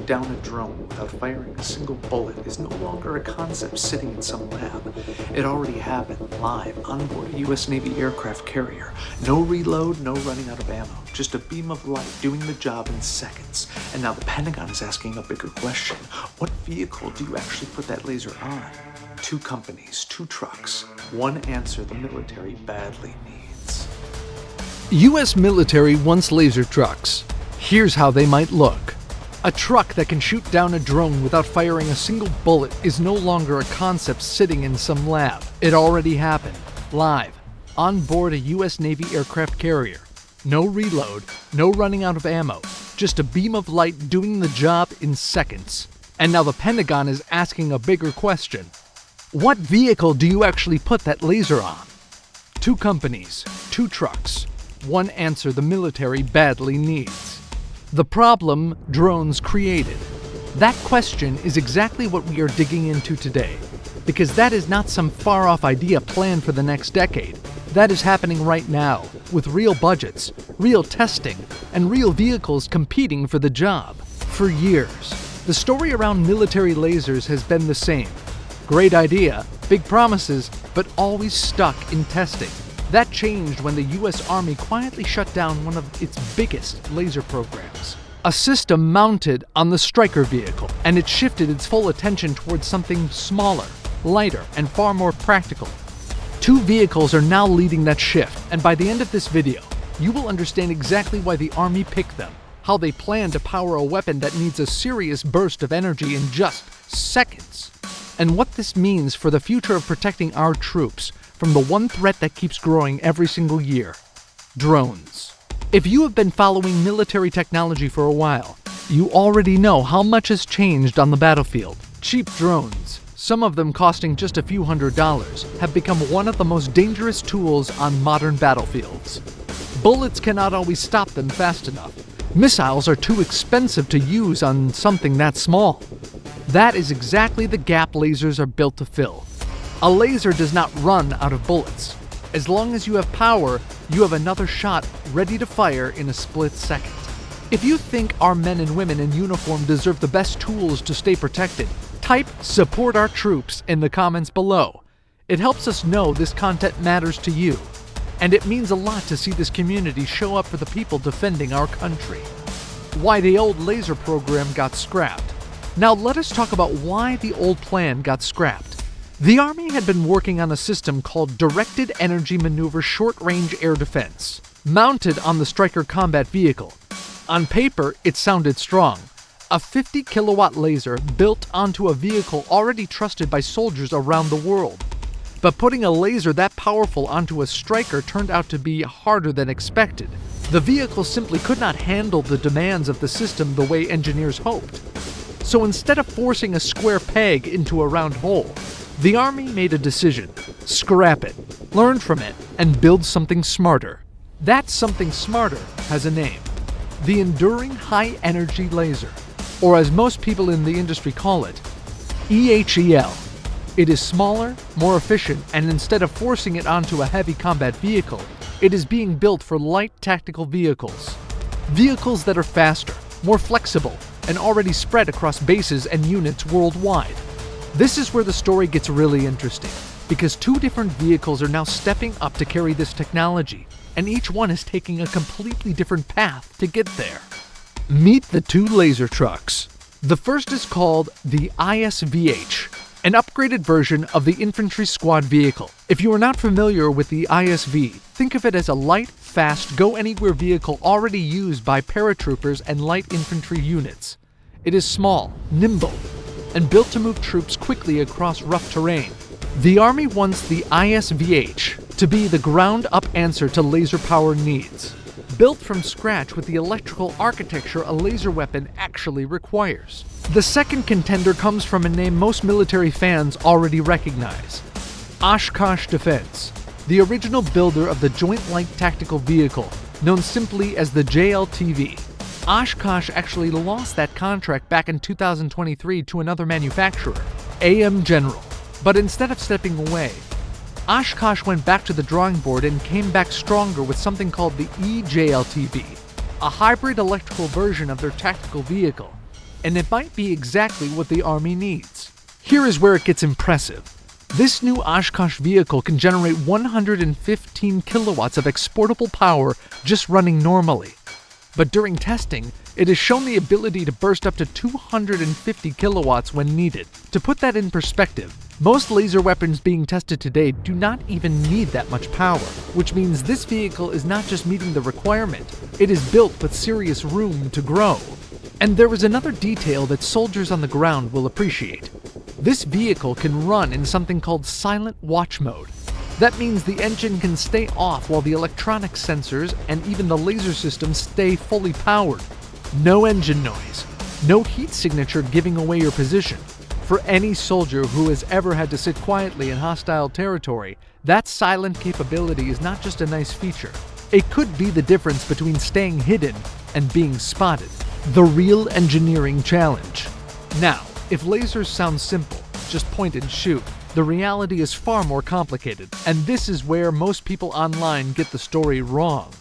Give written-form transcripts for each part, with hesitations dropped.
down a drone without firing a single bullet is no longer a concept sitting in some lab. It already happened live on board a U.S. Navy aircraft carrier. No reload, no running out of ammo, just a beam of light doing the job in seconds. And now the Pentagon is asking a bigger question. What vehicle do you actually put that laser on? 2 companies, 2 trucks. One answer the military badly needs. U.S. military wants laser trucks. Here's how they might look. A truck that can shoot down a drone without firing a single bullet is no longer a concept sitting in some lab. It already happened, live, on board a U.S. Navy aircraft carrier. No reload, no running out of ammo, just a beam of light doing the job in seconds. And now the Pentagon is asking a bigger question. What vehicle do you actually put that laser on? 2 companies, 2 trucks. One answer the military badly needs. The problem drones created. That question is exactly what we are digging into today, because that is not some far-off idea planned for the next decade. That is happening right now, with real budgets, real testing, and real vehicles competing for the job. For years, the story around military lasers has been the same. Great idea, big promises, but always stuck in testing. That changed when the U.S. Army quietly shut down one of its biggest laser programs. A system mounted on the Stryker vehicle, and it shifted its full attention towards something smaller, lighter, and far more practical. 2 vehicles are now leading that shift, and by the end of this video, you will understand exactly why the Army picked them, how they plan to power a weapon that needs a serious burst of energy in just seconds, and what this means for the future of protecting our troops from the one threat that keeps growing every single year: drones. If you have been following military technology for a while, you already know how much has changed on the battlefield. Cheap drones, some of them costing just a few $100s, have become one of the most dangerous tools on modern battlefields. Bullets cannot always stop them fast enough. Missiles are too expensive to use on something that small. That is exactly the gap lasers are built to fill. A laser does not run out of bullets. As long as you have power, you have another shot ready to fire in a split second. If you think our men and women in uniform deserve the best tools to stay protected, type "support our troops" in the comments below. It helps us know this content matters to you, and it means a lot to see this community show up for the people defending our country. Why the old laser program got scrapped. Now let us talk about why the old plan got scrapped. The Army had been working on a system called Directed Energy Maneuver Short-Range Air Defense, mounted on the Stryker combat vehicle. On paper, it sounded strong. A 50-kilowatt laser built onto a vehicle already trusted by soldiers around the world. But putting a laser that powerful onto a Stryker turned out to be harder than expected. The vehicle simply could not handle the demands of the system the way engineers hoped. So instead of forcing a square peg into a round hole, the Army made a decision: scrap it, learn from it, and build something smarter. That something smarter has a name: the Enduring High Energy Laser, or as most people in the industry call it, E-HEL. It is smaller, more efficient, and instead of forcing it onto a heavy combat vehicle, it is being built for light tactical vehicles. Vehicles that are faster, more flexible, and already spread across bases and units worldwide. This is where the story gets really interesting, because 2 different vehicles are now stepping up to carry this technology, and each one is taking a completely different path to get there. Meet the 2 laser trucks. The first is called the ISVH, an upgraded version of the infantry squad vehicle. If you are not familiar with the ISV, think of it as a light, fast, go-anywhere vehicle already used by paratroopers and light infantry units. It is small, nimble, and built to move troops quickly across rough terrain. The Army wants the ISVH to be the ground-up answer to laser power needs, built from scratch with the electrical architecture a laser weapon actually requires. The second contender comes from a name most military fans already recognize: Oshkosh Defense, the original builder of the Joint Light Tactical Vehicle, known simply as the JLTV. Oshkosh actually lost that contract back in 2023 to another manufacturer, AM General. But instead of stepping away, Oshkosh went back to the drawing board and came back stronger with something called the eJLTV, a hybrid electrical version of their tactical vehicle. and it might be exactly what the Army needs. Here is where it gets impressive. This new Oshkosh vehicle can generate 115 kilowatts of exportable power just running normally. But during testing, it has shown the ability to burst up to 250 kilowatts when needed. To put that in perspective, most laser weapons being tested today do not even need that much power, which means this vehicle is not just meeting the requirement, it is built with serious room to grow. And there is another detail that soldiers on the ground will appreciate. This vehicle can run in something called silent watch mode. That means the engine can stay off while the electronic sensors and even the laser systems stay fully powered. No engine noise, no heat signature giving away your position. For any soldier who has ever had to sit quietly in hostile territory, that silent capability is not just a nice feature. It could be the difference between staying hidden and being spotted. The real engineering challenge. Now, if lasers sound simple, just point and shoot, the reality is far more complicated, and this is where most people online get the story wrong.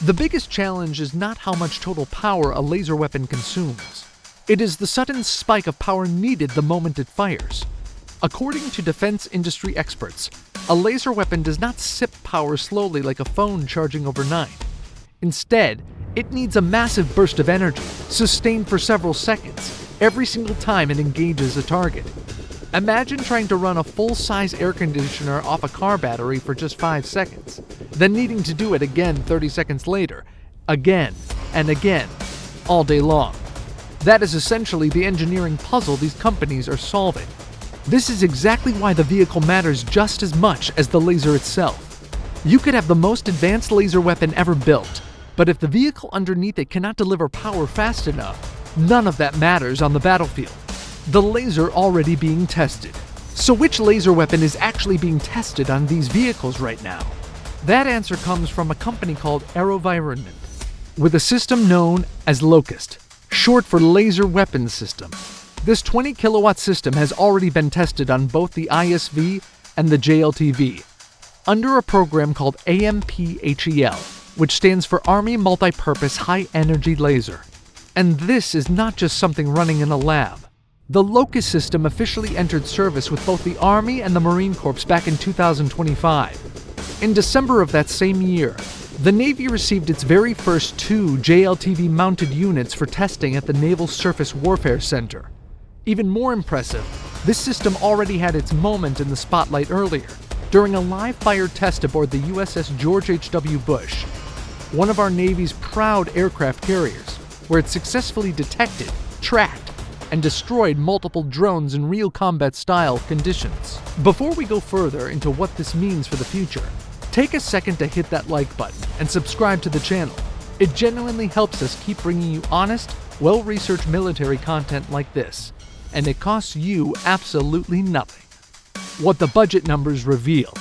The biggest challenge is not how much total power a laser weapon consumes. It is the sudden spike of power needed the moment it fires. According to defense industry experts, a laser weapon does not sip power slowly like a phone charging overnight. Instead, it needs a massive burst of energy, sustained for several seconds, every single time it engages a target. Imagine trying to run a full-size air conditioner off a car battery for just 5 seconds, then needing to do it again 30 seconds later, again and again, all day long. That is essentially the engineering puzzle these companies are solving. This is exactly why the vehicle matters just as much as the laser itself. You could have the most advanced laser weapon ever built, but if the vehicle underneath it cannot deliver power fast enough, none of that matters on the battlefield. The laser already being tested. So which laser weapon is actually being tested on these vehicles right now? That answer comes from a company called AeroVironment, with a system known as Locust, short for Laser Weapon System. This 20 kilowatt system has already been tested on both the ISV and the JLTV, under a program called AMP-HEL, which stands for Army Multi-Purpose High Energy Laser. And this is not just something running in a lab. The Locust system officially entered service with both the Army and the Marine Corps back in 2025. In December of that same year, the Navy received its very first 2 JLTV mounted units for testing at the Naval Surface Warfare Center. Even more impressive, this system already had its moment in the spotlight earlier, during a live-fire test aboard the USS George H.W. Bush, one of our Navy's proud aircraft carriers, where it successfully detected, tracked, and destroyed multiple drones in real combat-style conditions. Before we go further into what this means for the future, take a second to hit that like button and subscribe to the channel. It genuinely helps us keep bringing you honest, well-researched military content like this, and it costs you absolutely nothing. What the budget numbers reveal.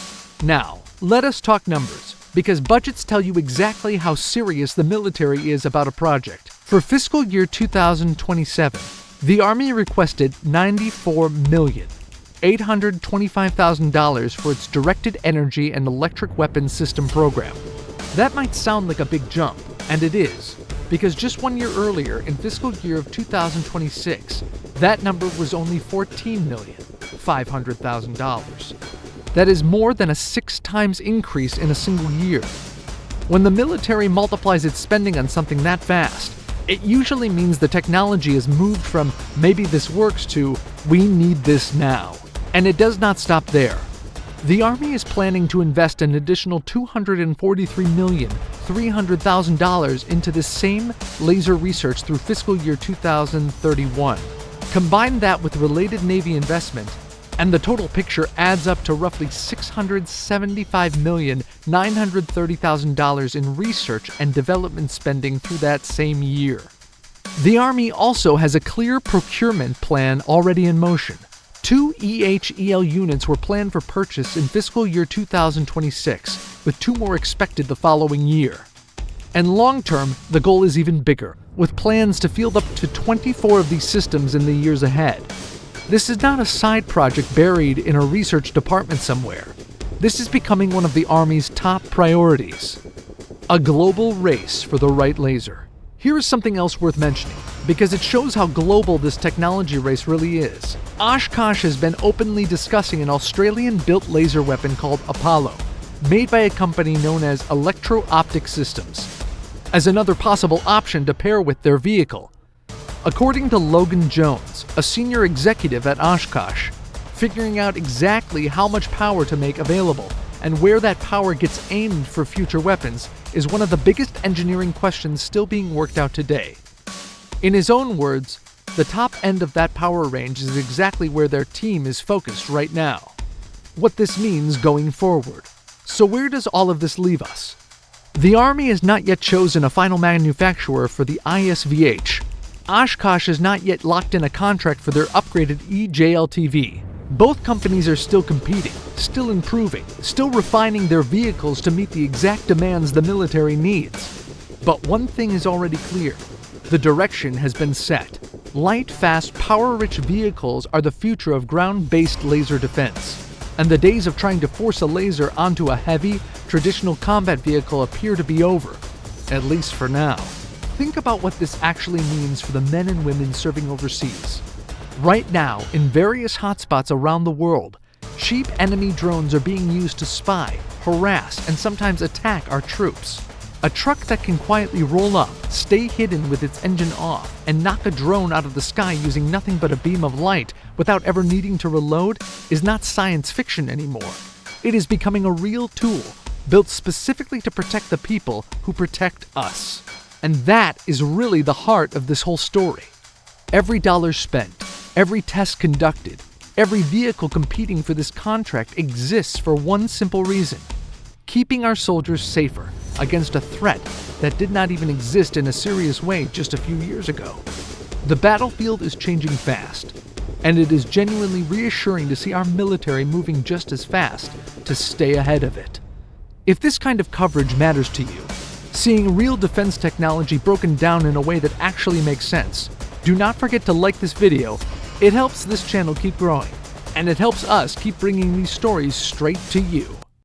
Now, let us talk numbers, because budgets tell you exactly how serious the military is about a project. For fiscal year 2027, the Army requested $94,825,000 for its Directed Energy and Electric Weapons System program. That might sound like a big jump, and it is, because just 1 year earlier, in fiscal year of 2026, that number was only $14,500,000. That is more than a 6 times increase in a single year. When the military multiplies its spending on something that vast, it usually means the technology has moved from "maybe this works" to "we need this now." And it does not stop there. The Army is planning to invest an additional $243,300,000 into this same laser research through fiscal year 2031. Combine that with related Navy investment, and the total picture adds up to roughly $675,930,000 in research and development spending through that same year. The Army also has a clear procurement plan already in motion. 2 E-HEL units were planned for purchase in fiscal year 2026, with 2 more expected the following year. And long-term, the goal is even bigger, with plans to field up to 24 of these systems in the years ahead. This is not a side project buried in a research department somewhere. This is becoming one of the Army's top priorities. A global race for the right laser. Here is something else worth mentioning. because it shows how global this technology race really is. Oshkosh has been openly discussing an Australian-built laser weapon called Apollo, made by a company known as Electro-Optic Systems, as another possible option to pair with their vehicle. According to Logan Jones, a senior executive at Oshkosh, figuring out exactly how much power to make available and where that power gets aimed for future weapons is one of the biggest engineering questions still being worked out today. In his own words, the top end of that power range is exactly where their team is focused right now. What this means going forward. So where does all of this leave us? The Army has not yet chosen a final manufacturer for the ISVH. Oshkosh has not yet locked in a contract for their upgraded eJLTV. Both companies are still competing, still improving, still refining their vehicles to meet the exact demands the military needs. But one thing is already clear. The direction has been set. Light, fast, power-rich vehicles are the future of ground-based laser defense. And the days of trying to force a laser onto a heavy, traditional combat vehicle appear to be over. At least for now. Think about what this actually means for the men and women serving overseas. Right now, in various hotspots around the world, cheap enemy drones are being used to spy, harass, and sometimes attack our troops. A truck that can quietly roll up, stay hidden with its engine off, and knock a drone out of the sky using nothing but a beam of light without ever needing to reload is not science fiction anymore. It is becoming a real tool, built specifically to protect the people who protect us. And that is really the heart of this whole story. Every dollar spent, every test conducted, every vehicle competing for this contract exists for one simple reason: keeping our soldiers safer against a threat that did not even exist in a serious way just a few years ago. The battlefield is changing fast, and it is genuinely reassuring to see our military moving just as fast to stay ahead of it. If this kind of coverage matters to you, seeing real defense technology broken down in a way that actually makes sense, do not forget to like this video. It helps this channel keep growing, and it helps us keep bringing these stories straight to you.